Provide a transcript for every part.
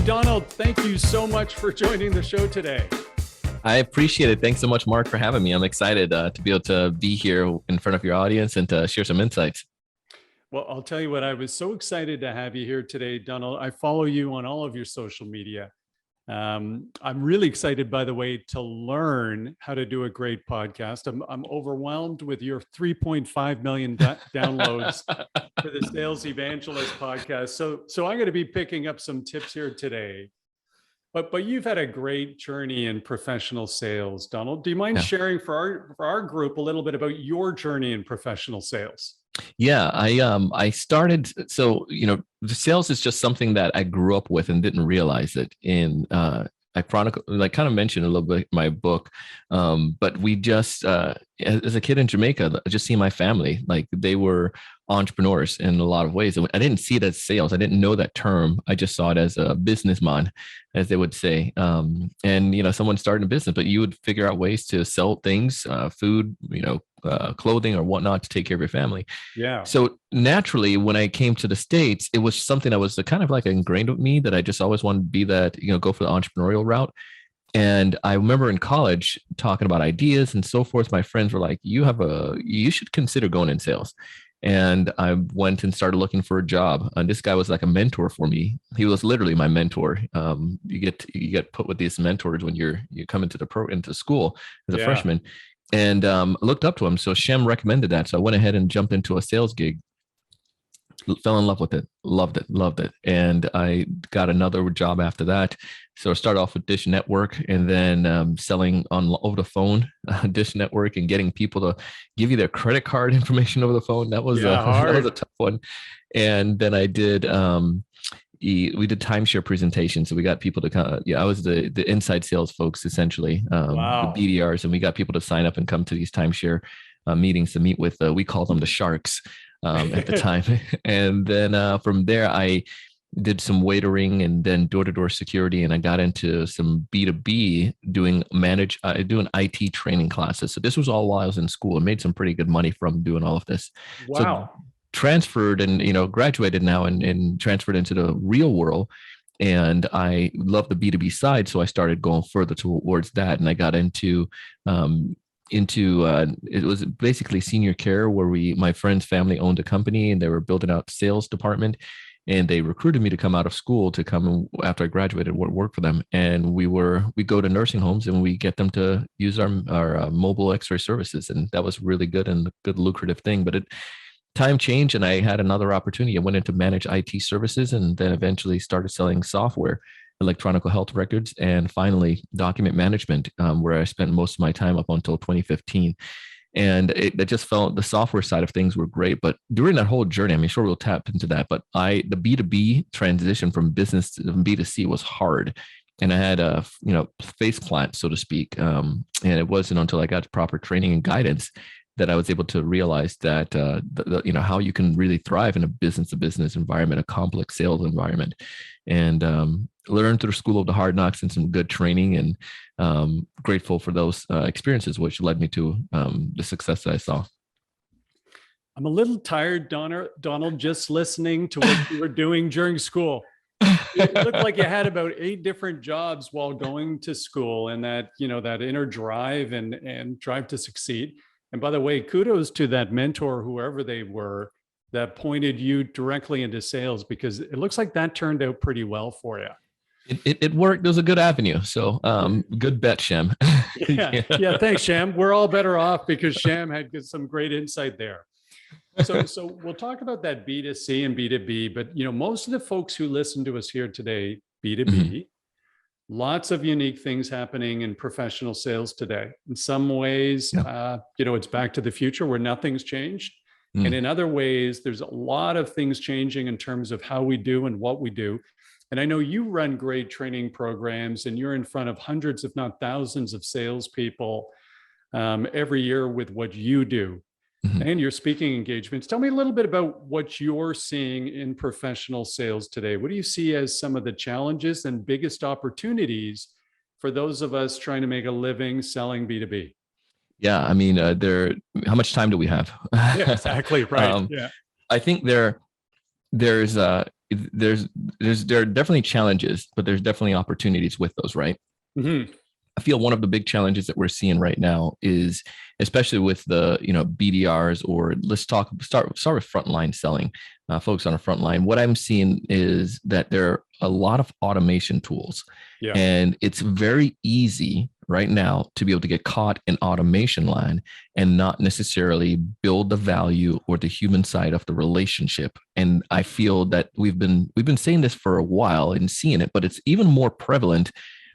Donald, thank you so much for joining the show today. I appreciate it. Thanks so much, Mark, for having me. I'm excited to be able to be here in front of your audience and to share some insights. Well, I'll tell you what, I was so excited to have you here today, Donald. I follow you on all of your social media. I'm really excited, by the way, to learn how to do a great podcast. I'm overwhelmed with your 3.5 million downloads for the Sales Evangelist podcast. So I'm going to be picking up some tips here today. But you've had a great journey in professional sales, Donald. Do you mind sharing for our group a little bit about your journey in professional sales? Yeah, I started, so, the sales is just something that I grew up with and didn't realize it. I chronicle, like kind of mentioned a little bit in my book, but we just, as a kid in Jamaica, I just see my family, like they were entrepreneurs in a lot of ways. I didn't see it as sales. I didn't know that term. I just saw it as a businessman, as they would say. And, someone started a business, but you would figure out ways to sell things, food, clothing or whatnot to take care of your family. Yeah. So naturally, when I came to the States, it was something that was kind of like ingrained with me that I just always wanted to be that, go for the entrepreneurial route. And I remember in college talking about ideas and so forth. My friends were like, you should consider going in sales. And I went and started looking for a job. And this guy was like a mentor for me. He was literally my mentor. You get put with these mentors when you come into school as a freshman. And I looked up to him. So Shem recommended that. So I went ahead and jumped into a sales gig, fell in love with it, loved it. And I got another job after that. So I started off with Dish Network and then selling over the phone, Dish Network, and getting people to give you their credit card information over the phone. That was a tough one. And then I did, we did timeshare presentations. So we got people to I was the inside sales folks, essentially, the BDRs, and we got people to sign up and come to these timeshare meetings to meet with, we call them the sharks at the time. And then from there, I did some waitering and then door-to-door security. And I got into some B2B doing IT training classes. So this was all while I was in school and made some pretty good money from doing all of this. Wow. So transferred and, graduated now and transferred into the real world. And I love the B2B side. So I started going further towards that. And I got into it was basically senior care where my friend's family owned a company and they were building out the sales department. And they recruited me to come out of school to come after I graduated, work for them. And we go to nursing homes and we get them to use our mobile X-ray services. And that was really good and a good lucrative thing. But time changed and I had another opportunity. I went into managed IT services and then eventually started selling software, electronic health records, and finally document management, where I spent most of my time up until 2015. And it just felt the software side of things were great. But during that whole journey, sure we'll tap into that, but the B2B transition from business to B2C was hard. And I had a, face plant, so to speak. And it wasn't until I got proper training and guidance that I was able to realize that, how you can really thrive in a business-to-business environment, a complex sales environment, and learn through School of the Hard Knocks and some good training, and grateful for those experiences, which led me to the success that I saw. I'm a little tired, Donald, just listening to what you were doing during school. It looked like you had about 8 different jobs while going to school, and that, that inner drive and drive to succeed. And by the way, kudos to that mentor, whoever they were, that pointed you directly into sales, because it looks like that turned out pretty well for you. It worked. It was a good avenue. So good bet, Shem. Yeah. Thanks, Shem. We're all better off because Shem had some great insight there. So we'll talk about that B2C and B2B, but most of the folks who listen to us here today, B2B, lots of unique things happening in professional sales today. In some ways, it's back to the future where nothing's changed. And in other ways, there's a lot of things changing in terms of how we do and what we do. And I know you run great training programs and you're in front of hundreds, if not thousands of salespeople every year with what you do and your speaking engagements. Tell me a little bit about what you're seeing in professional sales today. What do you see as some of the challenges and biggest opportunities for those of us trying to make a living selling B2B? Yeah, how much time do we have? Yeah, exactly. Right. I think there's there are definitely challenges, but there's definitely opportunities with those, right? Mm-hmm. I feel one of the big challenges that we're seeing right now is, especially with the BDRs, or let's start with frontline selling, folks on the front line. What I'm seeing is that there are a lot of automation tools, Yeah. and it's very easy right now to be able to get caught in automation line and not necessarily build the value or the human side of the relationship. And I feel that we've been saying this for a while and seeing it, but it's even more prevalent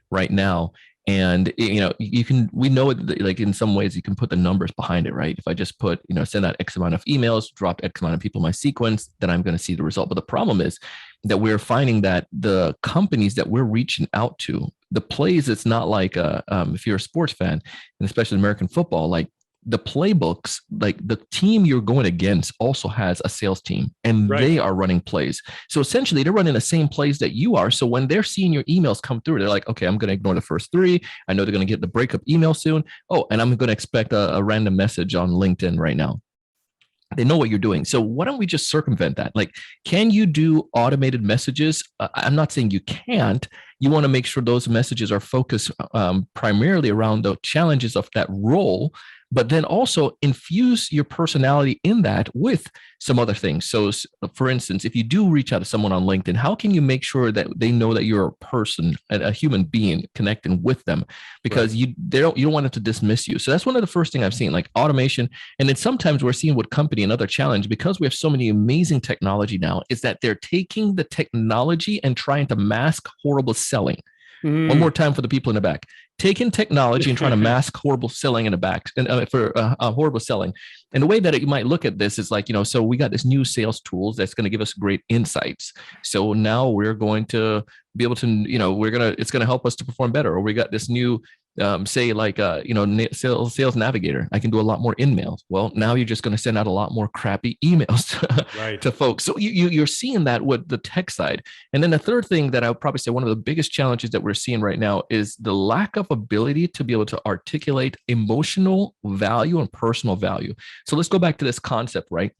right now. And we know it, like in some ways you can put the numbers behind it, right? If I just put, send out X amount of emails, drop X amount of people in my sequence, then I'm going to see the result. But the problem is that we're finding that the companies that we're reaching out to, the plays, it's not like if you're a sports fan, and especially American football, like the playbooks, like the team you're going against also has a sales team, and Right. they are running plays. So essentially they're running the same plays that you are. So when they're seeing your emails come through, they're like, okay, I'm going to ignore the first three. I know they're going to get the breakup email soon. Oh, and I'm going to expect a random message on LinkedIn right now. They know what you're doing. So why don't we just circumvent that? Like, can you do automated messages? I'm not saying you can't. You want to make sure those messages are focused primarily around the challenges of that role, but then also infuse your personality in that with some other things. So for instance, if you do reach out to someone on LinkedIn, how can you make sure that they know that you're a person, a human being connecting with them? Because Right. you don't want them to dismiss you. So that's one of the first things I've seen, like automation. And then sometimes we're seeing with company, another challenge, because we have so many amazing technology now, is that they're taking the technology and trying to mask horrible selling. One more time for the people in the back. Taking technology and trying to mask horrible selling in the back, and for horrible selling. And the way that you might look at this is like, so we got this new sales tools that's going to give us great insights. So now we're going to be able to, it's going to help us to perform better. Or we got this new, say like, sales navigator. I can do a lot more emails. Well, now you're just going to send out a lot more crappy emails Right. to folks. So you're seeing that with the tech side. And then the third thing that I would probably say one of the biggest challenges that we're seeing right now is the lack of ability to be able to articulate emotional value and personal value. So let's go back to this concept, right?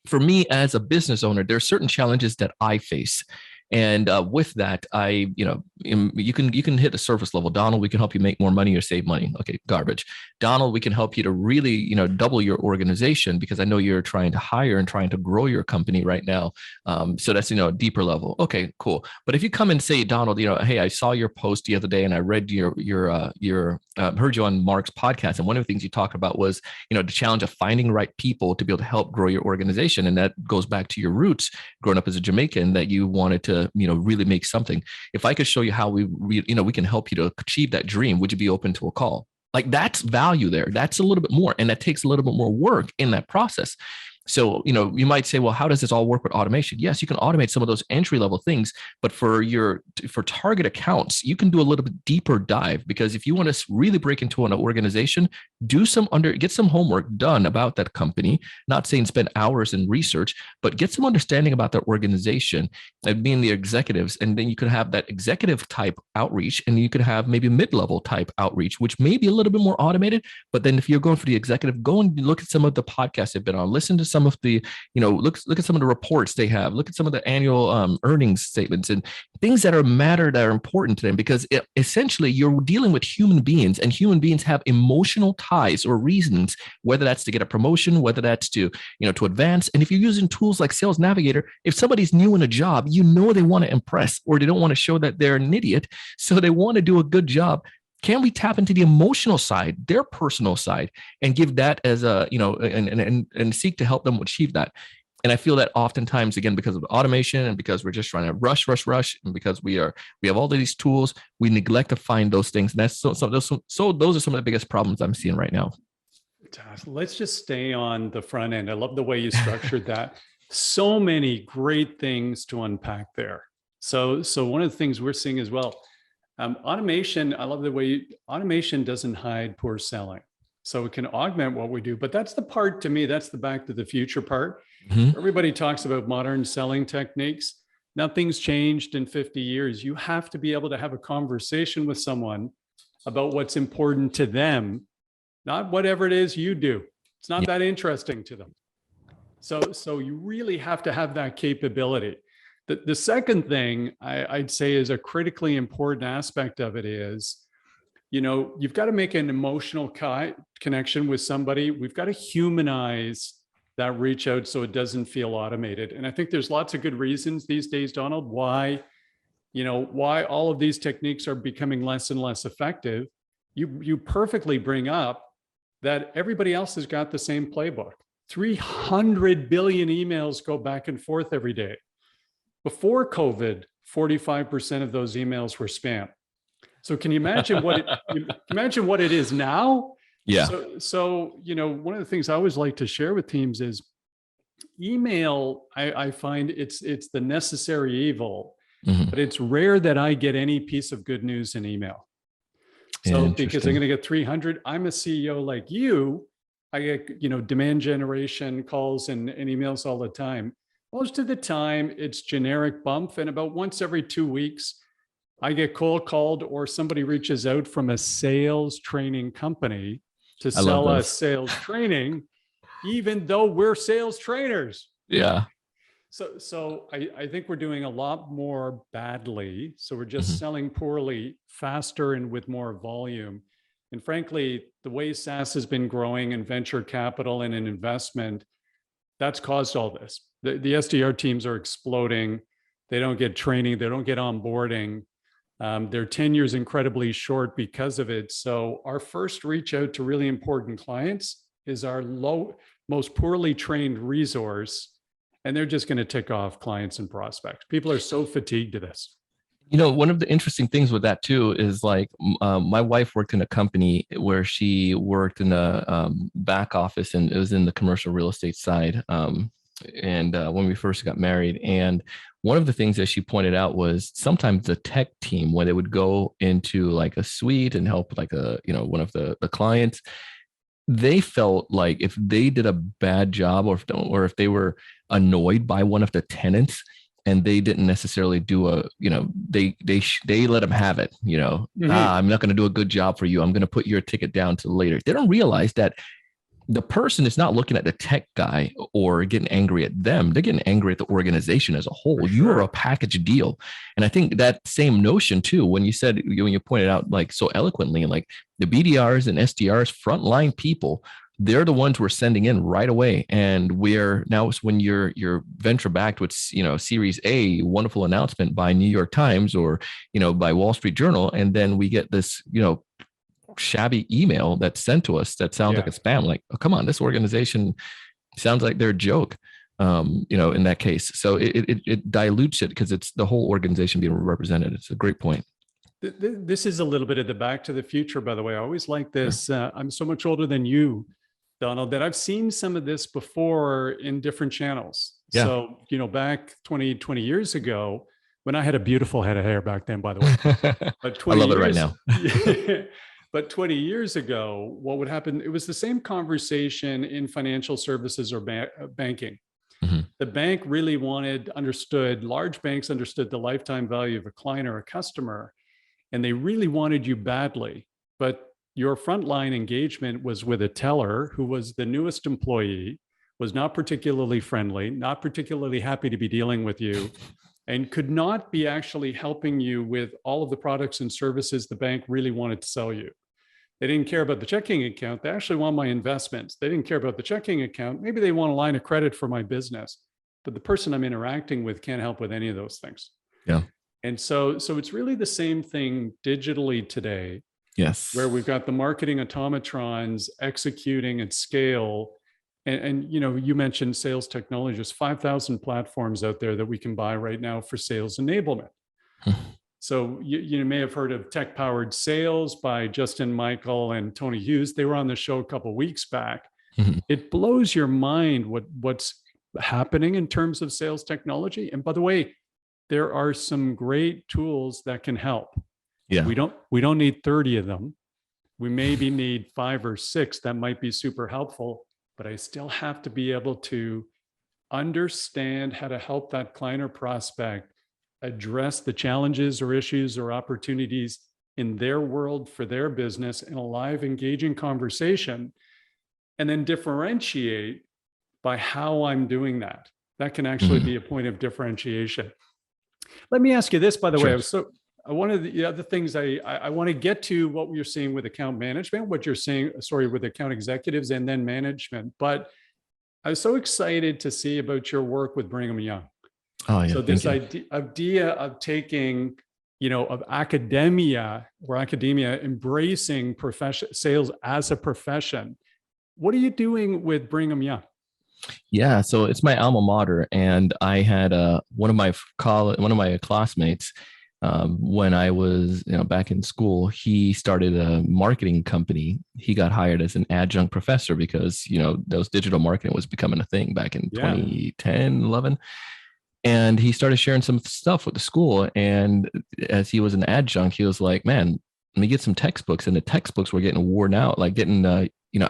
For me as a business owner, there are certain challenges that I face. And with that, you can hit the surface level. Donald, we can help you make more money or save money. Okay, garbage. Donald, we can help you to really, double your organization, because I know you're trying to hire and trying to grow your company right now. So that's, a deeper level. Okay, cool. But if you come and say, Donald, hey, I saw your post the other day and I read your heard you on Mark's podcast. And one of the things you talked about was, the challenge of finding the right people to be able to help grow your organization. And that goes back to your roots growing up as a Jamaican, that you wanted to really make something. If I could show you how we can help you to achieve that dream, would you be open to a call? Like, that's value there. That's a little bit more, and that takes a little bit more work in that process. So, you might say, well, how does this all work with automation? Yes, you can automate some of those entry level things, but for target accounts, you can do a little bit deeper dive, because if you want to really break into an organization, get some homework done about that company. Not saying spend hours in research, but get some understanding about their organization and being the executives. And then you could have that executive type outreach, and you could have maybe mid-level type outreach, which may be a little bit more automated. But then if you're going for the executive, go and look at some of the podcasts they've been on, listen to some of the, look at some of the reports they have, look at some of the annual earnings statements and things that are important to them, because essentially you're dealing with human beings, and human beings have emotional ties or reasons, whether that's to get a promotion, whether that's to advance. And if you're using tools like Sales Navigator, if somebody's new in a job, they want to impress, or they don't want to show that they're an idiot, so they want to do a good job. Can we tap into the emotional side, their personal side, and give that as a, and seek to help them achieve that? And I feel that oftentimes, again, because of automation and because we're just trying to rush, and because we have all of these tools, we neglect to find those things. And that's so those are some of the biggest problems I'm seeing right now. Let's just stay on the front end. I love the way you structured that. So many great things to unpack there. So one of the things we're seeing as well, automation, I love the way automation doesn't hide poor selling. So it can augment what we do, but that's the part, to me, that's the back to the future part. Mm-hmm. Everybody talks about modern selling techniques. Nothing's changed in 50 years. You have to be able to have a conversation with someone about what's important to them, not whatever it is you do. It's not that interesting to them. So you really have to have that capability. The second thing I'd say is a critically important aspect of it is, you've got to make an emotional connection with somebody. We've got to humanize that reach out so it doesn't feel automated. And I think there's lots of good reasons these days, Donald, why all of these techniques are becoming less and less effective. You perfectly bring up that everybody else has got the same playbook. 300 billion emails go back and forth every day. Before COVID, 45% of those emails were spam. So can you imagine what it is now? Yeah. So one of the things I always like to share with teams is email. I find it's the necessary evil, but it's rare that I get any piece of good news in email. So because I'm going to get 300, I'm a CEO like you. I get, demand generation calls and emails all the time. Most of the time it's generic bump. And about once every 2 weeks, I get cold called or somebody reaches out from a sales training company to sell us sales training, even though we're sales trainers. Yeah. So I think we're doing a lot more badly. So we're just selling poorly, faster, and with more volume. And frankly, the way SaaS has been growing in venture capital and in investment, that's caused all this. The SDR teams are exploding. They don't get training. They don't get onboarding. Their tenure is incredibly short because of it. So our first reach out to really important clients is our most poorly trained resource. And they're just going to tick off clients and prospects. People are so fatigued to this. One of the interesting things with that too is like my wife worked in a company where she worked in a back office, and it was in the commercial real estate side. And when we first got married, and one of the things that she pointed out was sometimes the tech team, when they would go into like a suite and help like one of the clients, they felt like if they did a bad job or if they were annoyed by one of the tenants and they didn't necessarily do they let them have it, I'm not going to do a good job for you. I'm going to put your ticket down to later. They don't realize that the person is not looking at the tech guy or getting angry at them. They're getting angry at the organization as a whole. You are a package deal. And I think that same notion too, when you pointed out like so eloquently, like the BDRs and SDRs, frontline people, they're the ones we're sending in right away. And when you're venture backed with, Series A, wonderful announcement by New York Times or, by Wall Street Journal. And then we get this, shabby email that's sent to us that sounds like a spam. Like, oh, come on, this organization sounds like they're a joke, in that case. So it dilutes it because it's the whole organization being represented. It's a great point. This is a little bit of the Back to the Future, by the way. I always like this. I'm so much older than you, Donald, that I've seen some of this before in different channels. Yeah. So, back 20 years ago, when I had a beautiful head of hair back then, by the way. But 20 I love it right now. But 20 years ago, what would happen? It was the same conversation in financial services or banking. The bank really large banks understood the lifetime value of a client or a customer, and they really wanted you badly. But your frontline engagement was with a teller who was the newest employee, was not particularly friendly, not particularly happy to be dealing with you, and could not be actually helping you with all of the products and services the bank really wanted to sell you. They didn't care about the checking account. They actually want my investments. They didn't care about the checking account. Maybe they want a line of credit for my business, but the person I'm interacting with can't help with any of those things. Yeah. And so it's really the same thing digitally today. Yes. Where we've got the marketing automatrons executing at scale. And you mentioned sales technology. There's 5,000 platforms out there that we can buy right now for sales enablement. So you may have heard of Tech Powered Sales by Justin Michael and Tony Hughes. They were on the show a couple of weeks back. It blows your mind what's happening in terms of sales technology. And by the way, there are some great tools that can help. Yeah. We don't need 30 of them. We maybe need 5 or 6 that might be super helpful, but I still have to be able to understand how to help that client or prospect address the challenges or issues or opportunities in their world for their business in a live, engaging conversation, and then differentiate by how I'm doing that. That can actually be a point of differentiation. Let me ask you this, by the Sure. way. So one of the other things I want to get to what you're seeing with account management, what you're seeing, sorry, with account executives and then management. But I was so excited to see about your work with Brigham Young. Oh yeah, So thank this you. idea of taking, of academia or academia embracing profession sales as a profession. What are you doing with Brigham Young? Yeah, so it's my alma mater, and I had one of my classmates when I was back in school. He started a marketing company. He got hired as an adjunct professor because those digital marketing was becoming a thing back in Yeah. 2010, 11. And he started sharing some stuff with the school. And as he was an adjunct, he was like, "Man, let me get some textbooks." And the textbooks were getting worn out, like getting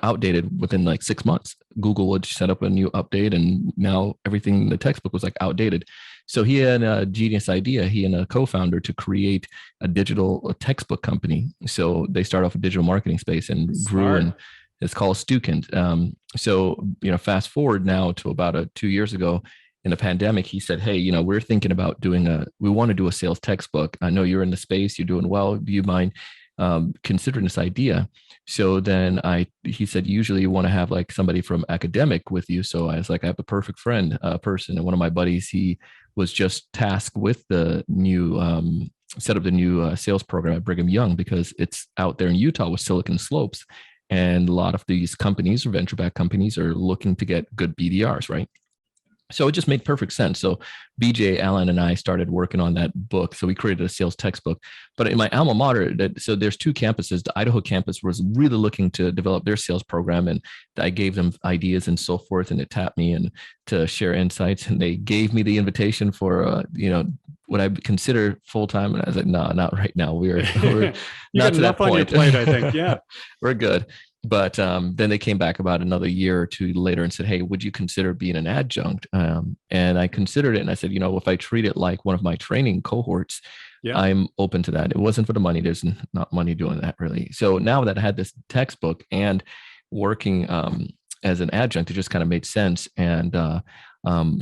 outdated within like 6 months. Google would set up a new update, and now everything in the textbook was like outdated. So he had a genius idea. He and a co-founder to create a digital textbook company. So they start off a digital marketing space and grew, and Smart. it's called Stukent. So fast forward now to about 2 years ago in the pandemic, he said, "Hey, we're thinking about we want to do a sales textbook. I know you're in the space, you're doing well. Do you mind considering this idea?" So then he said, "Usually you want to have like somebody from academic with you." So I was like, "I have a perfect person." And one of my buddies, he was just tasked with the new, set up the new sales program at Brigham Young because it's out there in Utah with Silicon Slopes. And a lot of these companies or venture-backed companies are looking to get good BDRs, right? So it just made perfect sense. So BJ Allen and I started working on that book. So we created a sales textbook. But in my alma mater, so there's two campuses. The Idaho campus was really looking to develop their sales program, and I gave them ideas and so forth, and they tapped me and to share insights, and they gave me the invitation for what I consider full time. And I was like, "No, not right now. We're You not got to that enough on your point." plate, I think. Yeah. We're good. But then they came back about another year or two later and said, "Hey, would you consider being an adjunct?" And I considered it, and I said, if I treat it like one of my training cohorts, Yeah. I'm open to that. It wasn't for the money. There's not money doing that really. So now that I had this textbook and working as an adjunct, it just kind of made sense. And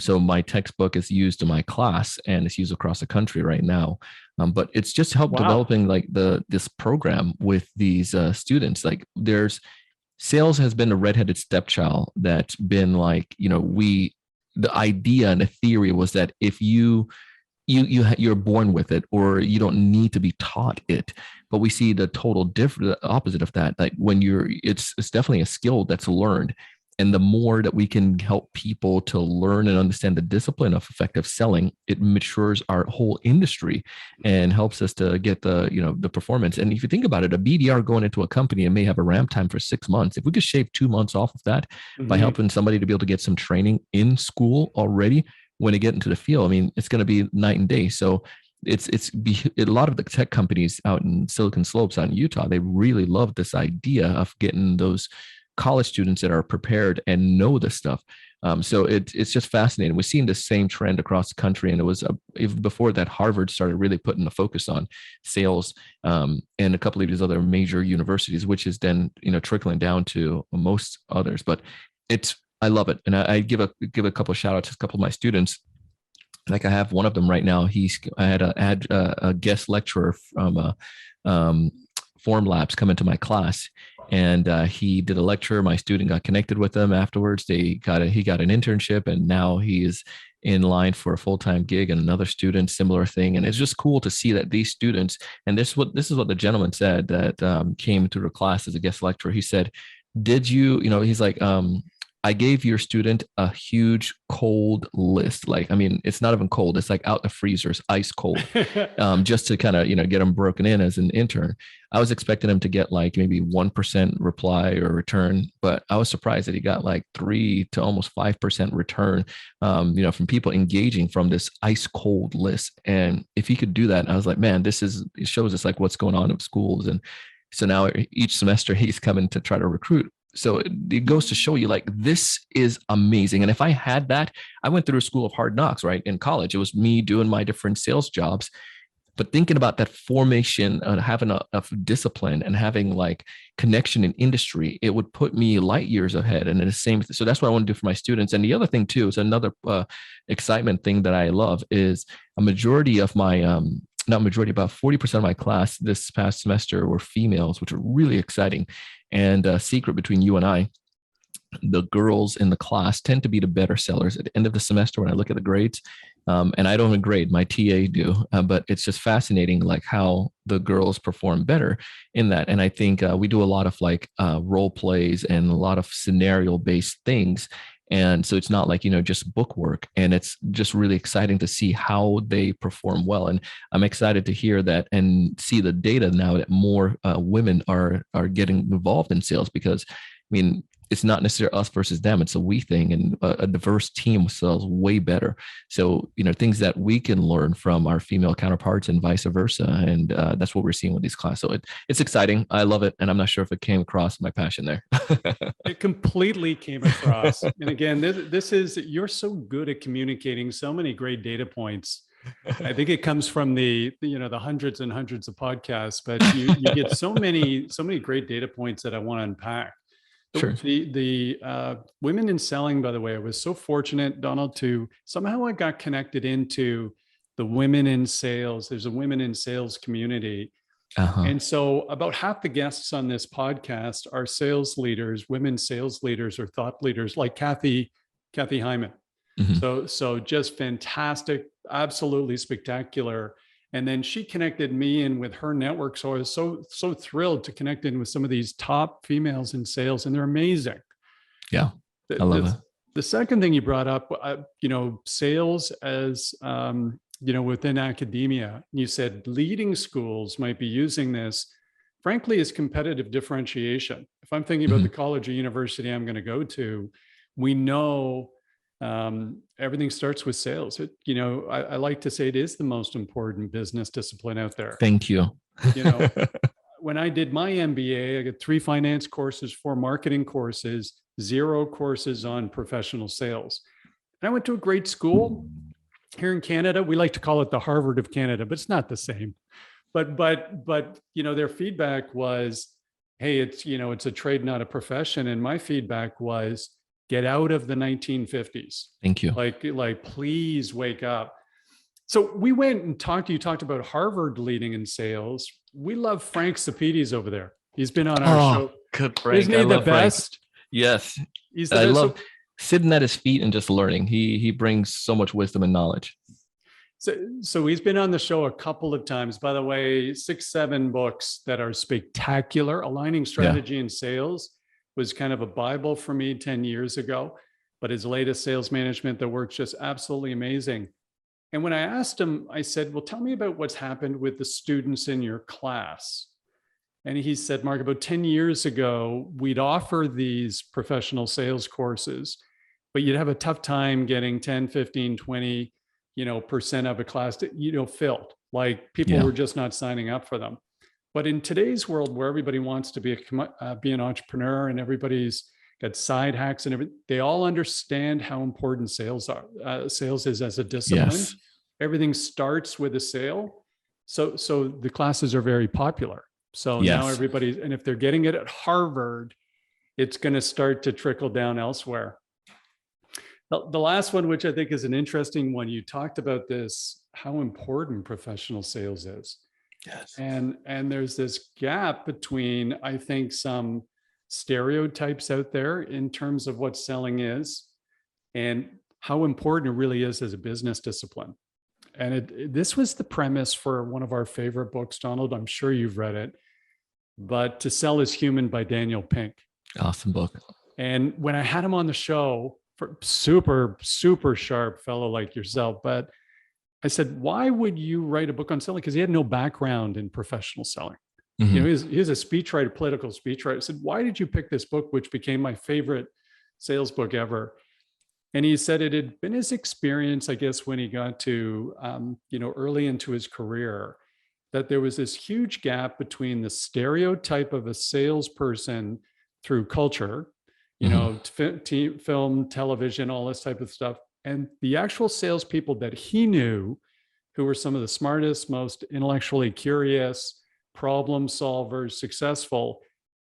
so my textbook is used in my class, and it's used across the country right now. But it's just helped Wow. developing like this program with these students. Like there's sales has been a redheaded stepchild that's been like, the idea and the theory was that if you're born with it, or you don't need to be taught it. But we see the total different opposite of that. Like when it's definitely a skill that's learned. And the more that we can help people to learn and understand the discipline of effective selling, it matures our whole industry and helps us to get the performance. And if you think about it, a BDR going into a company and may have a ramp time for 6 months. If we could shave 2 months off of that by Mhm. helping somebody to be able to get some training in school already, when they get into the field, I mean, it's going to be night and day. So a lot of the tech companies out in Silicon Slopes out in Utah, they really love this idea of getting those college students that are prepared and know this stuff. So it's just fascinating. We've seen the same trend across the country, and it was even before that Harvard started really putting a focus on sales, and a couple of these other major universities, which is then trickling down to most others. But I love it, and I give a couple of shout outs to a couple of my students. Like I have one of them right now. I had a guest lecturer from Form Labs come into my class, and he did a lecture. My student got connected with them afterwards. He got an internship, and now he is in line for a full-time gig, and another student similar thing. And it's just cool to see that these students, and this is what the gentleman said that came through the class as a guest lecturer. He said, "Did you, he's like, I gave your student a huge cold list. Like, I mean, it's not even cold. It's like out the freezers, ice cold, just to kind of, get them broken in as an intern. I was expecting him to get like maybe 1% reply or return, but I was surprised that he got like 3 to almost 5% return, from people engaging from this ice cold list. And if he could do that, I was like, man, it shows us like what's going on in schools. And so now each semester he's coming to try to recruit. So it goes to show you like this is amazing. And if I had that, I went through a school of hard knocks, right? In college, it was me doing my different sales jobs. But thinking about that formation and having a discipline and having like connection in industry, it would put me light years ahead. And the same, so that's what I want to do for my students. And the other thing too is another excitement thing that I love is a majority of my not majority, about 40% of my class this past semester were females, which are really exciting. And a secret between you and I, the girls in the class tend to be the better sellers at the end of the semester when I look at the grades. And I don't even grade, my TA do, but it's just fascinating like how the girls perform better in that. And I think we do a lot of like role plays and a lot of scenario based things. And so it's not like, just book work. And it's just really exciting to see how they perform well. And I'm excited to hear that and see the data now that more women are getting involved in sales, because I mean, it's not necessarily us versus them. It's a we thing, and a diverse team sells way better. So, things that we can learn from our female counterparts and vice versa. And that's what we're seeing with these classes. So it's exciting. I love it. And I'm not sure if it came across my passion there. It completely came across. And again, this is, you're so good at communicating so many great data points. I think it comes from the hundreds and hundreds of podcasts, but you get so many great data points that I want to unpack. Sure. The women in selling, by the way, I was so fortunate, Donald, to somehow I got connected into the women in sales. There's a women in sales community. Uh-huh. And so about half the guests on this podcast are sales leaders, women sales leaders or thought leaders like Kathy Hyman. Mm-hmm. So just fantastic, absolutely spectacular. And then she connected me in with her network. So I was so thrilled to connect in with some of these top females in sales, and they're amazing. Yeah, I love it. The second thing you brought up, sales as, within academia, you said leading schools might be using this, frankly, as competitive differentiation. If I'm thinking about the college or university I'm going to go to, we know everything starts with sales. I like to say it is the most important business discipline out there. Thank you. When I did my MBA, I got 3 finance courses, 4 marketing courses, 0 courses on professional sales. And I went to a great school here in Canada. We like to call it the Harvard of Canada, but it's not the same. But their feedback was, hey, it's a trade, not a profession. And my feedback was, get out of the 1950s. Thank you. Like, please wake up. So we went and you talked about Harvard leading in sales. We love Frank Sapides over there. He's been on our show. Good Frank. Isn't he the best? Frank. Yes. He's the best. I love sitting at his feet and just learning. He brings so much wisdom and knowledge. So he's been on the show a couple of times, by the way, 6, 7 books that are spectacular. Aligning Strategy and Sales was kind of a Bible for me 10 years ago, but his latest Sales Management, the work's just absolutely amazing. And when I asked him, I said, well, tell me about what's happened with the students in your class. And he said, Mark, about 10 years ago, we'd offer these professional sales courses, but you'd have a tough time getting 10, 15, 20, % of a class, filled. Like people were just not signing up for them. But in today's world where everybody wants to be an entrepreneur and everybody's got side hacks and everything, they all understand how important sales is as a discipline. Yes. Everything starts with a sale. So the classes are very popular. So now everybody, and if they're getting it at Harvard, it's going to start to trickle down elsewhere. The last one, which I think is an interesting one, you talked about this, how important professional sales is. Yes. And there's this gap between, I think, some stereotypes out there in terms of what selling is and how important it really is as a business discipline. And this was the premise for one of our favorite books, Donald. I'm sure you've read it, but To Sell is Human by Daniel Pink. Awesome book. And when I had him on the show, for super, super sharp fellow like yourself, but I said, why would you write a book on selling? Because he had no background in professional selling. Mm-hmm. He's a speechwriter, political speechwriter. I said, why did you pick this book, which became my favorite sales book ever? And he said it had been his experience, I guess, when he got to, early into his career, that there was this huge gap between the stereotype of a salesperson through culture, film, television, all this type of stuff, and the actual salespeople that he knew who were some of the smartest, most intellectually curious, problem solvers, successful,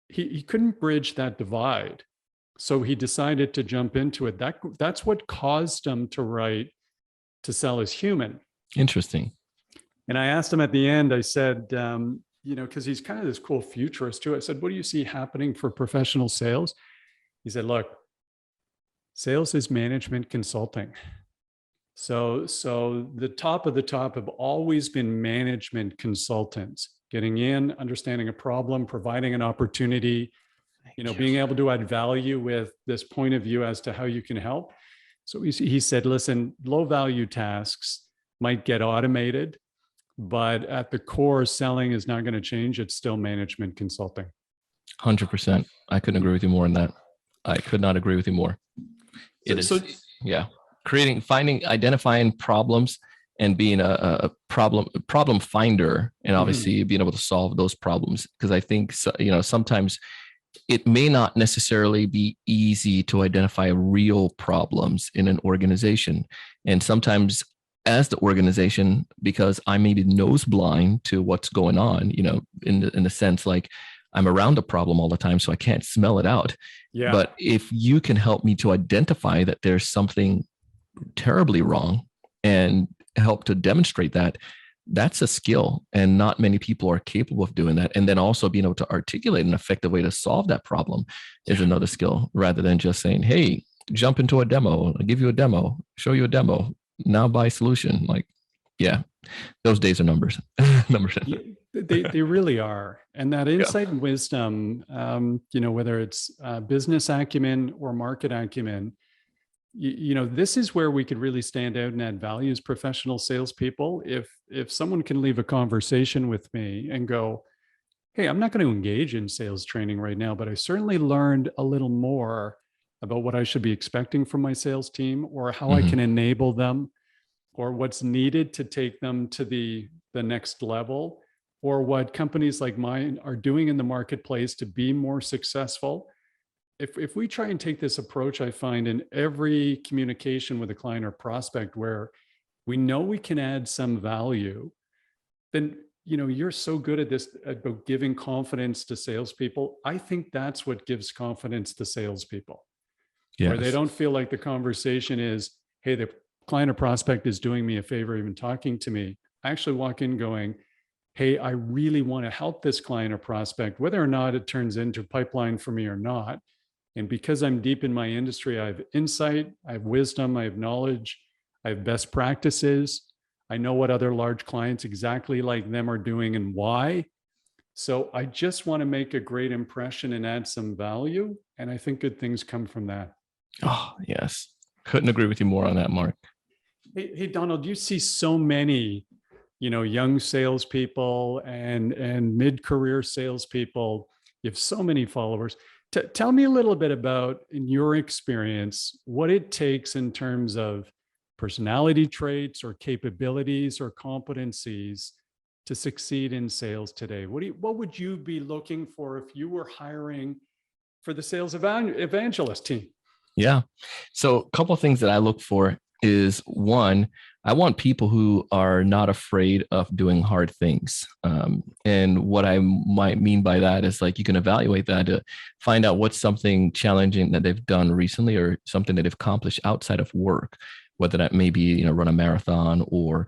he couldn't bridge that divide. So he decided to jump into it. That's what caused him to write To Sell is Human. Interesting. And I asked him at the end, I said, because he's kind of this cool futurist too. I said, what do you see happening for professional sales? He said, look, sales is management consulting. So the top of the top have always been management consultants, getting in, understanding a problem, providing an opportunity, being able to add value with this point of view as to how you can help. So he said, listen, low value tasks might get automated, but at the core, selling is not going to change. It's still management consulting. 100%. I couldn't agree with you more on that. I could not agree with you more. Identifying problems and being a problem finder, and obviously being able to solve those problems. Because I think, sometimes it may not necessarily be easy to identify real problems in an organization. And sometimes as the organization, because I may be nose blind to what's going on, in the sense like I'm around a problem all the time, so I can't smell it out. Yeah. But if you can help me to identify that there's something terribly wrong and help to demonstrate that, that's a skill, and not many people are capable of doing that. And then also being able to articulate an effective way to solve that problem is another skill, rather than just saying, hey, jump into a demo, I'll give you a demo, show you a demo, now buy solution. Like, yeah, those days are numbers. They really are. And that insight and wisdom, whether it's business acumen or market acumen, this is where we could really stand out and add value as professional salespeople. If someone can leave a conversation with me and go, hey, I'm not going to engage in sales training right now, but I certainly learned a little more about what I should be expecting from my sales team, or how I can enable them, or what's needed to take them to the next level, or what companies like mine are doing in the marketplace to be more successful. If we try and take this approach, I find in every communication with a client or prospect where we know we can add some value, then you're so good at this, about giving confidence to salespeople. I think that's what gives confidence to salespeople. Yes. Where they don't feel like the conversation is, hey, the client or prospect is doing me a favor, even talking to me. I actually walk in going, hey, I really want to help this client or prospect, whether or not it turns into pipeline for me or not. And because I'm deep in my industry, I have insight, I have wisdom, I have knowledge, I have best practices. I know what other large clients exactly like them are doing and why. So I just want to make a great impression and add some value. And I think good things come from that. Oh, yes. Couldn't agree with you more on that, Mark. Hey, Donald, you see so many, young salespeople and mid-career salespeople. You have so many followers. Tell me a little bit about, in your experience, what it takes in terms of personality traits or capabilities or competencies to succeed in sales today. What would you be looking for if you were hiring for the sales evangelist team? Yeah. So a couple of things that I look for is, one, I want people who are not afraid of doing hard things. And what I might mean by that is, like, you can evaluate that to find out what's something challenging that they've done recently, or something that they've accomplished outside of work, whether that may be, run a marathon, or,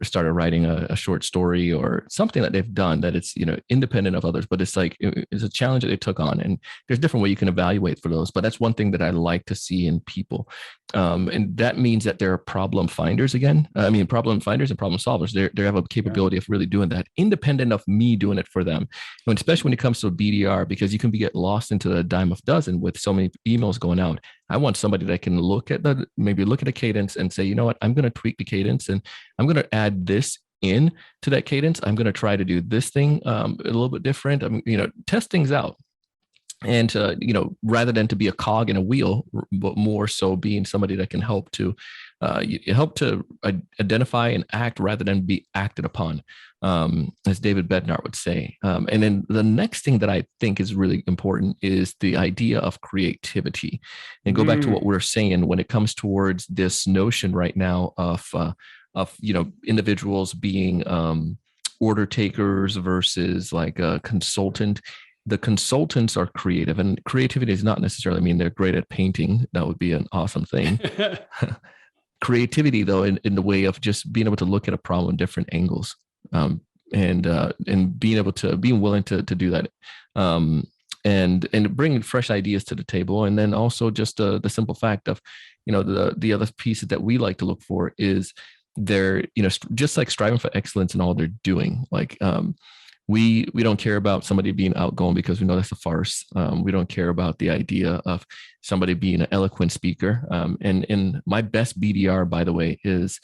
started writing a short story, or something that they've done that it's, independent of others, but it's like, it's a challenge that they took on. And there's different ways you can evaluate for those, but that's one thing that I like to see in people. And that means that they're problem finders again. Problem finders and problem solvers. They have a capability of really doing that, independent of me doing it for them. And especially when it comes to BDR, because you can get lost into a dime of dozen with so many emails going out. I want somebody that can look at the cadence and say, you know what, I'm going to tweak the cadence, and I'm going to add this in to that cadence. I'm going to try to do this thing a little bit different. Test things out. And, rather than to be a cog in a wheel, but more so being somebody that can help to identify and act rather than be acted upon, as David Bednar would say. And then the next thing that I think is really important is the idea of creativity. And go back to what we're saying when it comes towards this notion right now of of, individuals being order takers versus like a consultant. The consultants are creative, and creativity does not necessarily mean they're great at painting. That would be an awesome thing. Creativity, though, in the way of just being able to look at a problem in different angles, and being willing to do that, and bringing fresh ideas to the table. And then also just the simple fact of, the other pieces that we like to look for is they're, just like striving for excellence in all they're doing. Like, we don't care about somebody being outgoing, because we know that's a farce. We don't care about the idea of somebody being an eloquent speaker. And my best BDR, by the way, is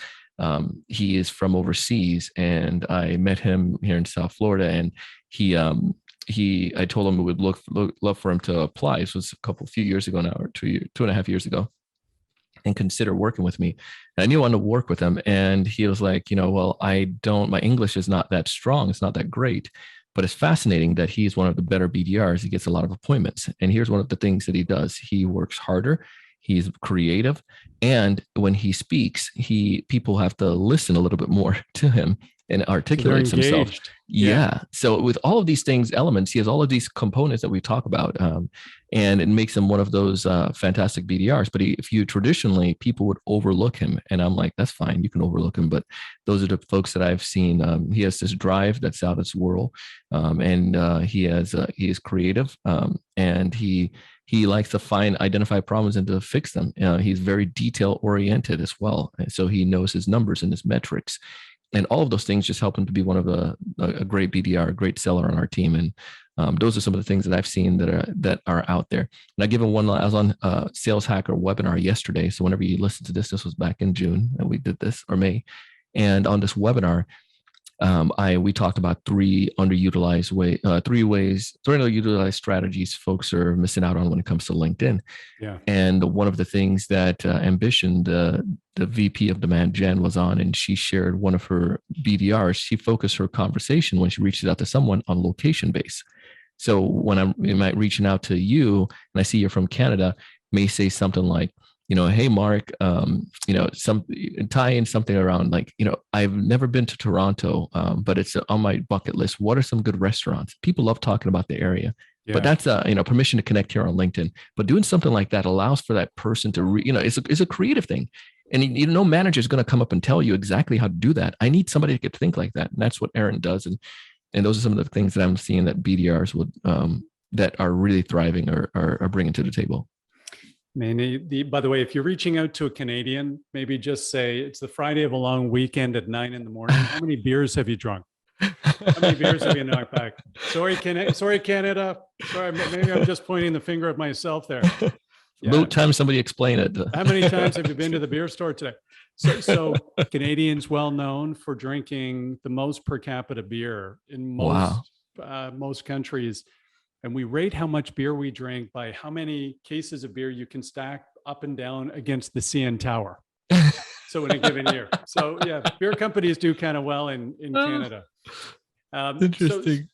he is from overseas, and I met him here in South Florida, and I told him we would love for him to apply. This was a few years ago now, or 2.5 years ago, and consider working with me. And I knew I wanted to work with him. And he was like, well, my English is not that strong. It's not that great, but it's fascinating that he's one of the better BDRs. He gets a lot of appointments. And here's one of the things that he does. He works harder. He's creative. And when he speaks, people have to listen a little bit more to him and articulates himself. Yeah. So with all of these elements, he has all of these components that we talk about, and it makes him one of those fantastic BDRs. But if you traditionally, people would overlook him, and I'm like, that's fine, you can overlook him. But those are the folks that I've seen. He has this drive that's out of this world, and he is creative, and he likes to identify problems and to fix them. He's very detail oriented as well, and so he knows his numbers and his metrics. And all of those things just help him to be one of a great BDR, a great seller on our team. And those are some of the things that I've seen that are out there. And I give him one. I was on a Sales Hacker webinar yesterday. So whenever you listen to this was back in June, and we did this, or May. And on this webinar, we talked about three underutilized strategies folks are missing out on when it comes to LinkedIn. Yeah. And one of the things that Ambition, the VP of Demand Gen, was on, and she shared one of her BDRs. She focused her conversation when she reaches out to someone on location base. So when I'm reaching out to you, and I see you're from Canada, may say something like, hey, Mark, tie in something around like, I've never been to Toronto, but it's on my bucket list. What are some good restaurants? People love talking about the area, but that's permission to connect here on LinkedIn. But doing something like that allows for that person to, it's a creative thing. And no manager is going to come up and tell you exactly how to do that. I need somebody to think like that. And that's what Aaron does. And those are some of the things that I'm seeing that BDRs would, that are really thriving or are bringing to the table. By the way, if you're reaching out to a Canadian, maybe just say it's the Friday of a long weekend at 9 a.m. How many beers have you drunk? How many beers have you knocked back? Sorry, Canada. Sorry, maybe I'm just pointing the finger at myself there. About time somebody explain it. How many times have you been to the beer store today? So Canadians well known for drinking the most per capita beer in most countries. And we rate how much beer we drink by how many cases of beer you can stack up and down against the CN Tower. So in a given year. So yeah, beer companies do kind of well in Canada. Interesting.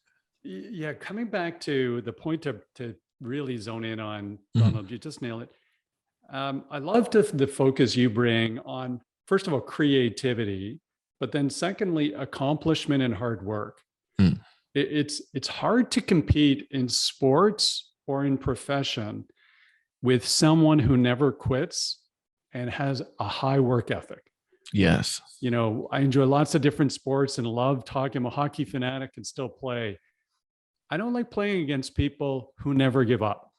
So, coming back to the point to really zone in on, Donald, you just nailed it. I love the focus you bring on, first of all, creativity, but then secondly, accomplishment and hard work. It's hard to compete in sports or in profession with someone who never quits and has a high work ethic. Yes. I enjoy lots of different sports and love talking. I'm a hockey fanatic and still play. I don't like playing against people who never give up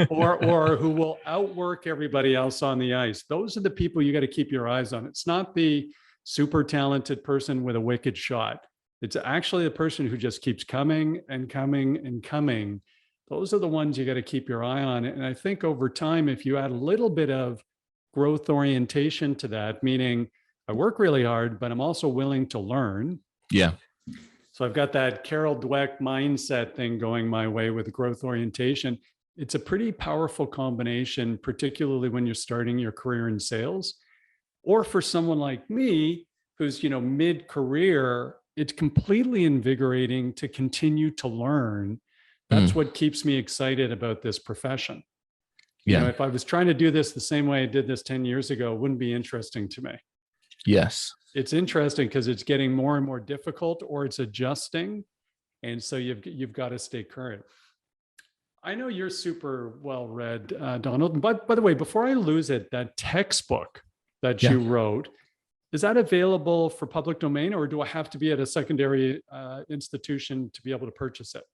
or who will outwork everybody else on the ice. Those are the people you got to keep your eyes on. It's not the super talented person with a wicked shot. It's actually the person who just keeps coming and coming and coming. Those are the ones you got to keep your eye on. And I think over time, if you add a little bit of growth orientation to that, meaning I work really hard, but I'm also willing to learn. Yeah. So I've got that Carol Dweck mindset thing going my way with growth orientation. It's a pretty powerful combination, particularly when you're starting your career in sales. Or for someone like me, who's, mid-career, it's completely invigorating to continue to learn. That's what keeps me excited about this profession. Yeah. If I was trying to do this the same way I did this 10 years ago, it wouldn't be interesting to me. Yes. It's interesting because it's getting more and more difficult, or it's adjusting. And so you've got to stay current. I know you're super well read, Donald. But by the way, before I lose it, that textbook that Yeah. you wrote, is that available for public domain, or do I have to be at a secondary institution to be able to purchase it?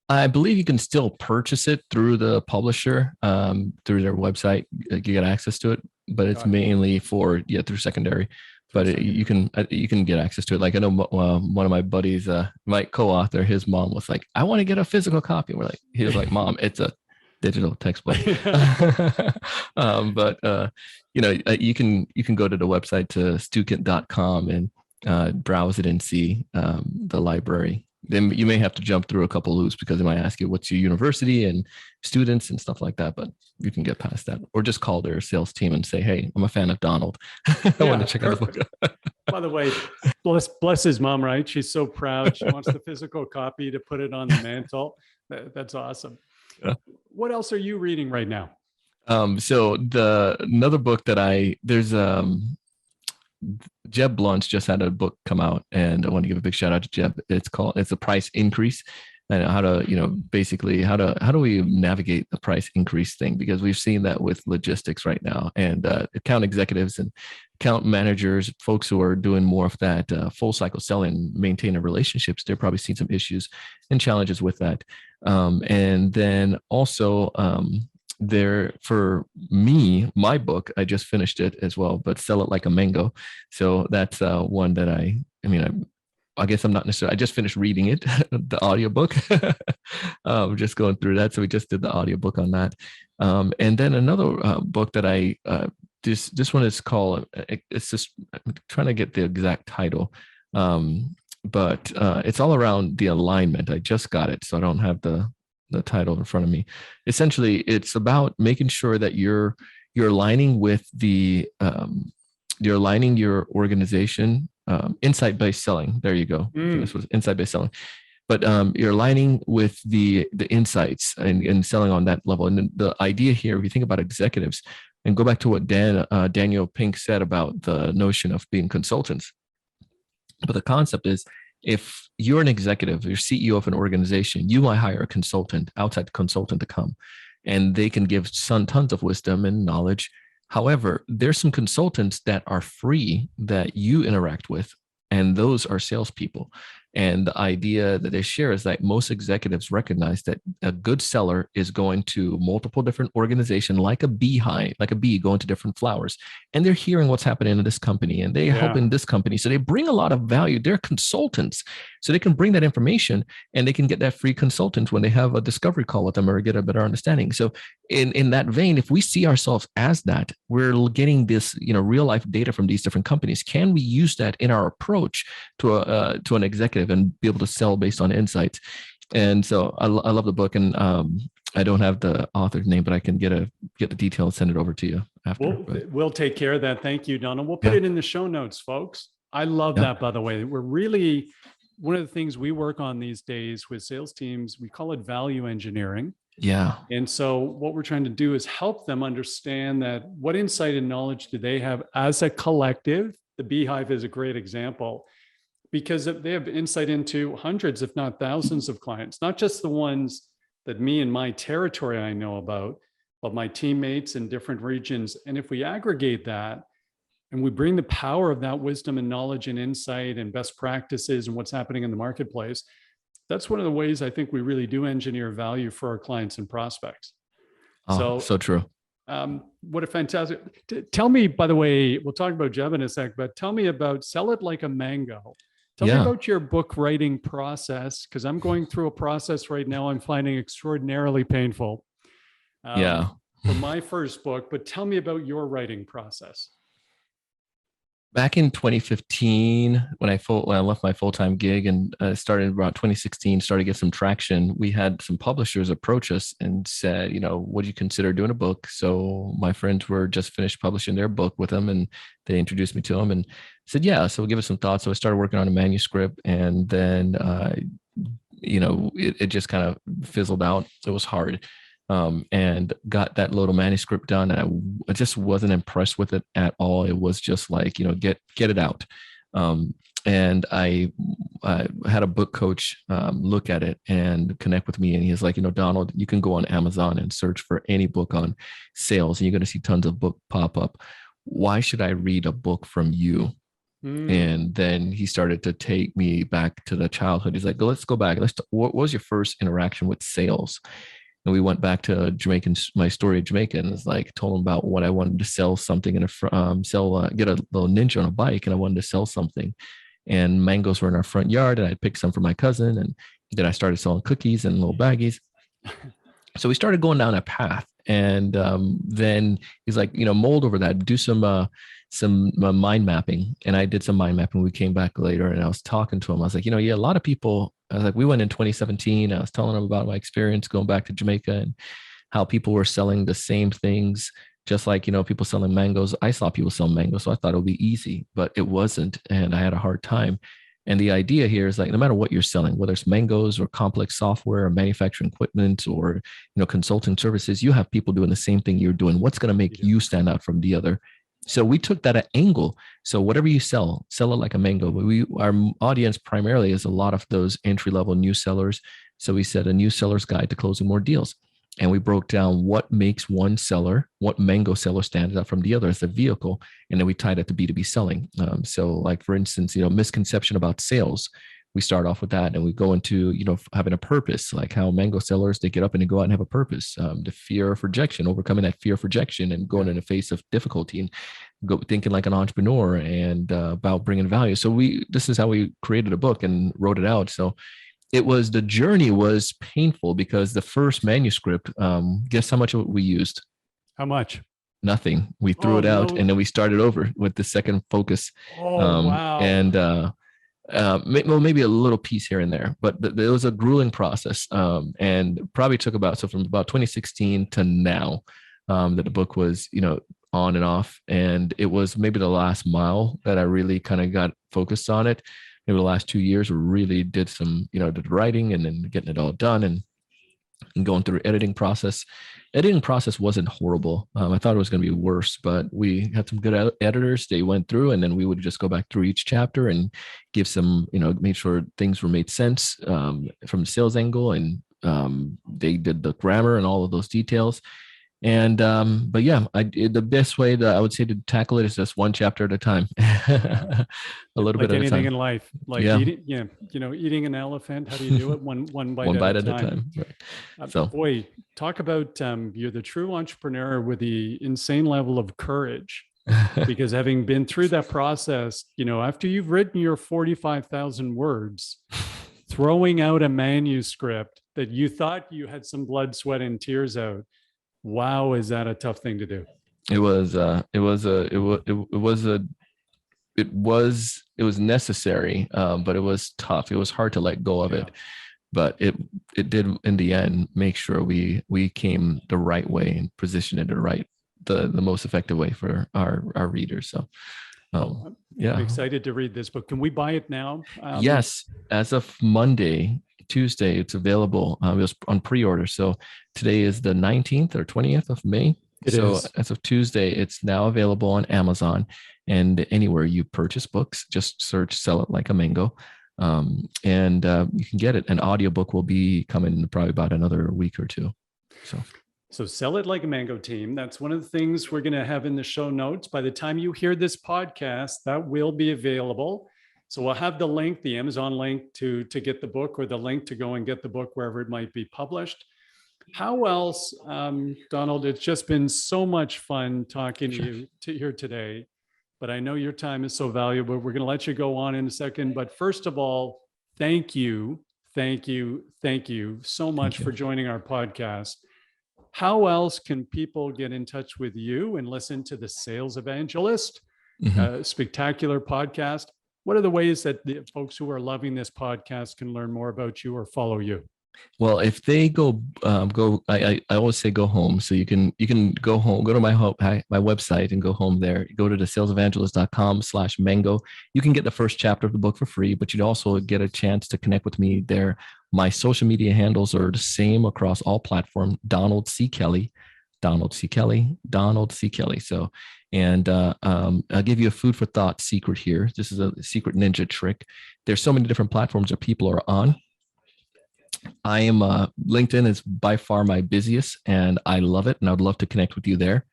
I believe you can still purchase it through the publisher, through their website. You get access to it, but it's Got it. mainly for through secondary. Through But you can get access to it. Like I know one of my buddies, my co-author, his mom was like, "I want to get a physical copy." And he was like, "Mom, it's a digital textbook." But you can go to the website to student.com and browse it and see the library. Then you may have to jump through a couple loops because they might ask you what's your university and students and stuff like that, but you can get past that, or just call their sales team and say, "Hey, I'm a fan of Donald. I want to check out the book." By the way, bless his mom, right? She's so proud. She wants the physical copy to put it on the mantle. That's awesome. Yeah. What else are you reading right now? So another book that there's Jeb Blunt's just had a book come out, and I want to give a big shout out to Jeb. It's a price increase, and how to, basically how do we navigate the price increase thing? Because we've seen that with logistics right now, and account executives and account managers, folks who are doing more of that full cycle selling, maintaining relationships, they're probably seeing some issues and challenges with that. And then also, there for me, my book, I just finished it as well, but Sell It Like a Mango. So that's one that I guess I'm not necessarily, I just finished reading it, the audiobook. Just going through that. So we just did the audiobook on that. And then another book that this one is called, it's just, I'm trying to get the exact title. But it's all around the alignment. I just got it, so I don't have the title in front of me. Essentially, it's about making sure that you're aligning with you're aligning your organization, insight-based selling. There you go. This was insight-based selling. But you're aligning with the insights and selling on that level. And the idea here, if you think about executives, and go back to what Daniel Pink said about the notion of being consultants. But the concept is, if you're an executive, you're CEO of an organization, you might hire a consultant, outside consultant to come, and they can give tons of wisdom and knowledge. However, there's some consultants that are free that you interact with, and those are salespeople. And the idea that they share is that most executives recognize that a good seller is going to multiple different organizations, like a beehive, like a bee going to different flowers. And they're hearing what's happening in this company, and they're helping this company. So they bring a lot of value. They're consultants. So they can bring that information, and they can get that free consultant when they have a discovery call with them or get a better understanding. So in that vein, if we see ourselves as that, we're getting this, real life data from these different companies. Can we use that in our approach to an executive and be able to sell based on insights? And so I love the book, and I don't have the author's name, but I can get the details and send it over to you after. We'll take care of that. Thank you, Donald. We'll put it in the show notes, folks. I love that, by the way. We're really, one of the things we work on these days with sales teams, we call it value engineering. Yeah. And so what we're trying to do is help them understand that what insight and knowledge do they have as a collective. The beehive is a great example, because they have insight into hundreds, if not thousands of clients, not just the ones that me and my territory I know about, but my teammates in different regions. And if we aggregate that and we bring the power of that wisdom and knowledge and insight and best practices and what's happening in the marketplace, that's one of the ways I think we really do engineer value for our clients and prospects. So true. What a fantastic, tell me, by the way, we'll talk about Jeb in a sec, but tell me about Sell It Like a Mango. Tell me about your book writing process, because I'm going through a process right now I'm finding extraordinarily painful. For my first book, but tell me about your writing process. Back in 2015, when I left my full-time gig and started about 2016, started to get some traction, we had some publishers approach us and said, would you consider doing a book? So my friends were just finished publishing their book with them, and they introduced me to them and said, yeah, so we'll give it some thought. So I started working on a manuscript, and then, it just kind of fizzled out. It was hard. and got that little manuscript done. And I just wasn't impressed with it at all. It was just like, get it out. And I had a book coach look at it and connect with me. And he's like, Donald, you can go on Amazon and search for any book on sales, and you're going to see tons of book pop up. Why should I read a book from you? And then he started to take me back to the childhood. He's like, let's go back. What was your first interaction with sales? And we went back to my story of Jamaica, and it's like, told him about what I wanted to sell something get a little ninja on a bike. And I wanted to sell something, and mangoes were in our front yard, and I picked some for my cousin. And then I started selling cookies and little baggies. So we started going down that path. And then he's like, mold over that, do some mind mapping. And I did some mind mapping. We came back later, and I was talking to him. I was like, a lot of people, I was like, we went in 2017. I was telling him about my experience going back to Jamaica and how people were selling the same things, just like, people selling mangoes. I saw people sell mangoes, so I thought it would be easy, but it wasn't. And I had a hard time. And the idea here is like, no matter what you're selling, whether it's mangoes or complex software or manufacturing equipment or, consulting services, you have people doing the same thing you're doing. What's going to make you stand out from the other? So we took that angle. So whatever you sell it like a mango. Our audience primarily is a lot of those entry-level new sellers. So we said a new seller's guide to closing more deals. And we broke down what makes one seller, what mango seller stands out from the other as a vehicle. And then we tied it to B2B selling. So like, for instance, misconception about sales. We start off with that, and we go into, having a purpose, like how mango sellers, they get up and they go out and have a purpose. The fear of rejection, overcoming that fear of rejection and going in the face of difficulty and thinking like an entrepreneur and about bringing value. So this is how we created a book and wrote it out. So the journey was painful because the first manuscript, guess how much we used? How much? Nothing. We threw it out, and then we started over with the second focus. Wow. And maybe a little piece here and there, but it was a grueling process, and probably took from about 2016 to now, that the book was, on and off. And it was maybe the last mile that I really kind of got focused on it. Maybe the last 2 years, we really did some, the writing and then getting it all done and going through the editing process. Editing process wasn't horrible. I thought it was going to be worse, but we had some good editors. They went through, and then we would just go back through each chapter and give some, make sure things were made sense from the sales angle. And they did the grammar and all of those details. And but yeah, the best way that I would say to tackle it is just one chapter at a time. A little bit at a time. Like anything in life, like eating an elephant. How do you do it? One bite at a time. Right. So boy, talk about you're the true entrepreneur with the insane level of courage. Because having been through that process, after you've written your 45,000 words, throwing out a manuscript that you thought you had some blood, sweat, and tears out. Wow, is that a tough thing to do? It was necessary, but it was tough. It was hard to let go of it, but it did in the end make sure we came the right way and positioned it the most effective way for our readers. So I'm excited to read this book. Can we buy it now? Yes, as of Tuesday, it's available. It was on pre-order. So today is the 19th or 20th of May. So as of Tuesday, it's now available on Amazon and anywhere you purchase books. Just search "Sell It Like a Mango," and you can get it. An audiobook will be coming in probably about another week or two. So Sell It Like a Mango team. That's one of the things we're going to have in the show notes. By the time you hear this podcast, that will be available. So we'll have the link, the Amazon link to get the book, or the link to go and get the book wherever it might be published. How else, Donald, it's just been so much fun talking to you here today, but I know your time is so valuable. We're going to let you go on in a second. But first of all, thank you so much for joining our podcast. How else can people get in touch with you and listen to the Sales Evangelist, spectacular podcast? What are the ways that the folks who are loving this podcast can learn more about you or follow you? Well, if they I always say go home. So you can go home, go to my website and go home there. Go to the salesevangelist.com/mango. You can get the first chapter of the book for free, but you'd also get a chance to connect with me there. My social media handles are the same across all platforms. Donald C. Kelly, Donald C. Kelly, Donald C. Kelly. So, and I'll give you a food for thought secret here. This is a secret ninja trick. There's so many different platforms that people are on. I am LinkedIn is by far my busiest, and I love it, and I'd love to connect with you there.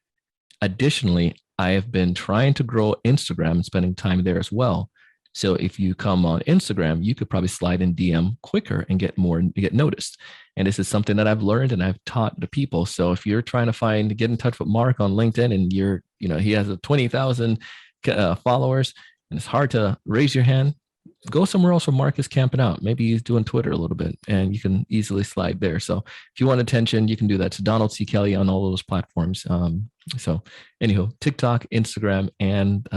Additionally, I have been trying to grow Instagram and spending time there as well. So if you come on Instagram, you could probably slide in DM quicker and get noticed. And this is something that I've learned and I've taught the people. So if you're trying to get in touch with Mark on LinkedIn and he has 20,000 followers and it's hard to raise your hand, go somewhere else where Mark is camping out. Maybe he's doing Twitter a little bit and you can easily slide there. So if you want attention, you can do that. It's Donald C. Kelly on all those platforms. So anyhow, TikTok, Instagram, and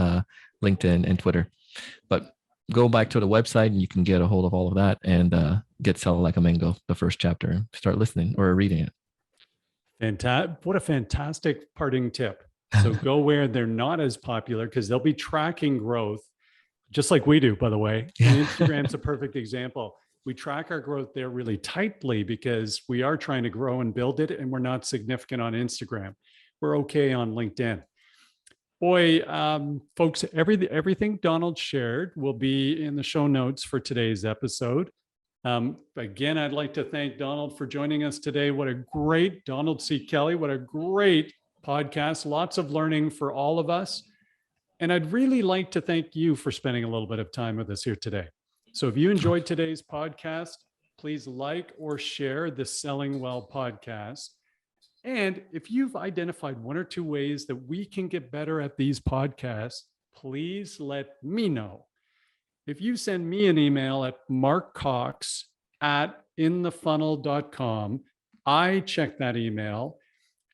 LinkedIn and Twitter. But go back to the website and you can get a hold of all of that and get Sell Like a Mango, the first chapter, and start listening or reading it. What a fantastic parting tip. So go where they're not as popular because they'll be tracking growth just like we do, by the way. And Instagram's a perfect example. We track our growth there really tightly because we are trying to grow and build it, and we're not significant on Instagram. We're okay on LinkedIn. Boy, folks, everything Donald shared will be in the show notes for today's episode. Again, I'd like to thank Donald for joining us today. Donald C. Kelly, what a great podcast. Lots of learning for all of us. And I'd really like to thank you for spending a little bit of time with us here today. So if you enjoyed today's podcast, please like or share the Selling Well podcast. And if you've identified one or two ways that we can get better at these podcasts, please let me know. If you send me an email at markcox@inthefunnel.com, I check that email,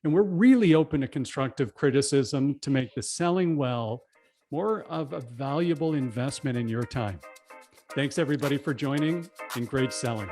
and we're really open to constructive criticism to make the Selling Well more of a valuable investment in your time. Thanks everybody for joining, and great selling.